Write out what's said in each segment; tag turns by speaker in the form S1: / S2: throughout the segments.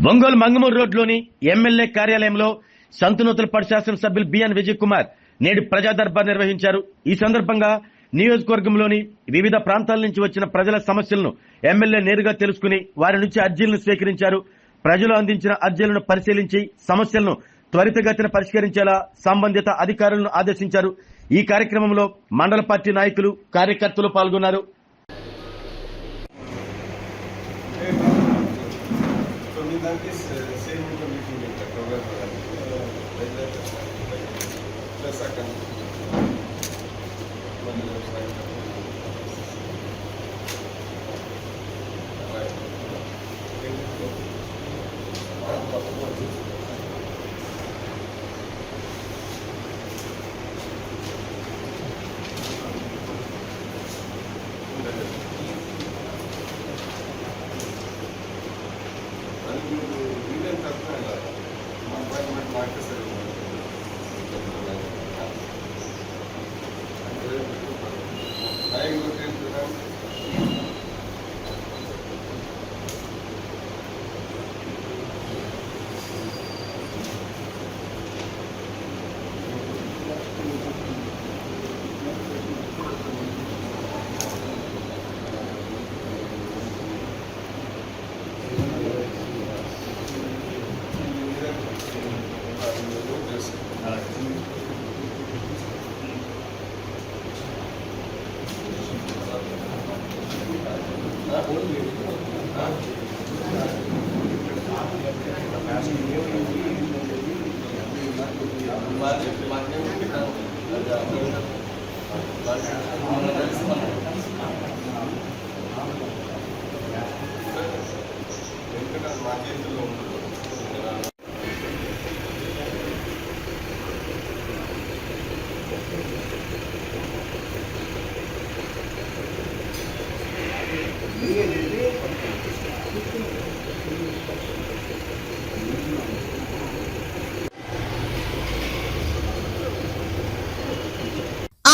S1: ఒంగోలు మంగమూరు రోడ్లోని ఎమ్మెల్యే కార్యాలయంలో సంతనూతలపాడు శాసనసభ్యులు బిఎన్ విజయ్ కుమార్ నేడు ప్రజా దర్బార్ నిర్వహించారు. ఈ సందర్భంగా నియోజకవర్గంలోని వివిధ ప్రాంతాల నుంచి వచ్చిన ప్రజల సమస్యలను ఎమ్మెల్యే నేరుగా తెలుసుకుని వారి నుంచి అర్జీలను స్వీకరించారు. ప్రజలు అందించిన అర్జీలను పరిశీలించి సమస్యలను త్వరితగతిన పరిష్కరించేలా సంబంధిత అధికారులను ఆదేశించారు. ఈ కార్యక్రమంలో మండల పార్టీ నాయకులు, కార్యకర్తలు పాల్గొన్నారు.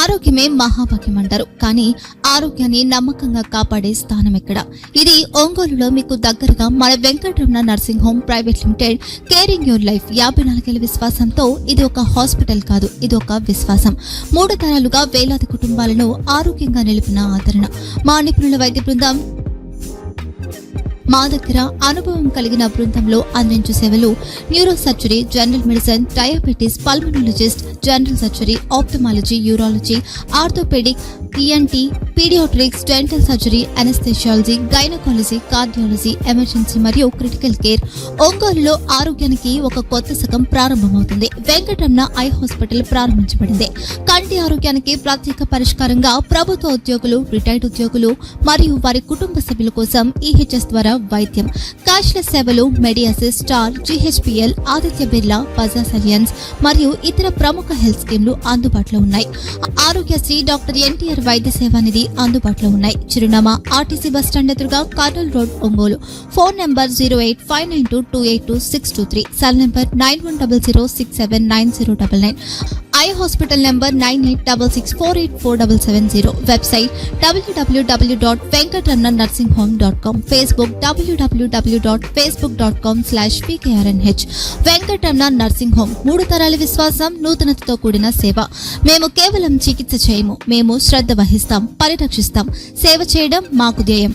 S2: ఆరోగ్యమే మహాభాగ్యం అంటారు. కానీ ఆరోగ్యాన్ని నమ్మకంగా కాపాడే స్థానం ఎక్కడ? ఇది ఒంగోలులో మీకు దగ్గరగా మన Venkataramana nursing home private limited. Caring your life 54 విశ్వాసంతో ఇది ఒక హాస్పిటల్ కాదు, ఇది ఒక విశ్వాసం. 3 తరాలుగా వేలాది కుటుంబాలను ఆరోగ్యంగా నిలిపిన ఆదరణ. మా నిపుణుల వైద్య బృందం మా దగ్గర అనుభవం కలిగిన బృందంలో అందించే సేవలు neuro surgery, general medicine, diabetes, pulmonologist, general surgery, ophthalmology, urology, orthopedic, ENT, pediatrics, dental surgery, anesthesiology, gynecology, cardiology, emergency మరియు క్రిటికల్ కేర్. ఒంగోలులో ఆరోగ్యానికి ఒక కొత్త శకం ప్రారంభమవుతుంది. వెంకటరమణ ఐ హాస్పిటల్ ప్రారంభించబడింది. కంటి ఆరోగ్యానికి ప్రత్యేక పరిష్కారంగా ప్రభుత్వ ఉద్యోగులు, రిటైర్డ్ ఉద్యోగులు మరియు వారి కుటుంబ సభ్యుల కోసం ఈహెచ్ఎస్ ద్వారా వైద్యం, క్యాష్లెస్ సేవలు, మెడియాసిస్, స్టార్, జీహెచ్పీఎల్, ఆదిత్య బిర్లా, బజాజ్ అలియన్స్ మరియు ఇతర ప్రముఖ హెల్త్ స్కీమ్లు అందుబాటులో ఉన్నాయి. ఆరోగ్యశ్రీ, డాక్టర్ ఎన్టీఆర్ వైద్య సేవానిధి అందుబాటులో ఉన్నాయి. చిరునామా ఆర్టీసీ బస్టాండ్ ఎదురుగా, Kurnool road, Ongole. Phone number 08592282623, cell number 9100679099. Eye hospital number 9866484770. Website www.venkatramananursinghome.com. Facebook www.facebook.com/pkrnh. Venkataramana nursing home, 3 తరాల విశ్వాసం, నూతనతతో కూడిన సేవ. మేము కేవలం చికిత్స చేయము, మేము శ్రద్ధ వహిస్తాం, పరిరక్షిస్తాం. సేవ చేయడం మాకు ధ్యేయం.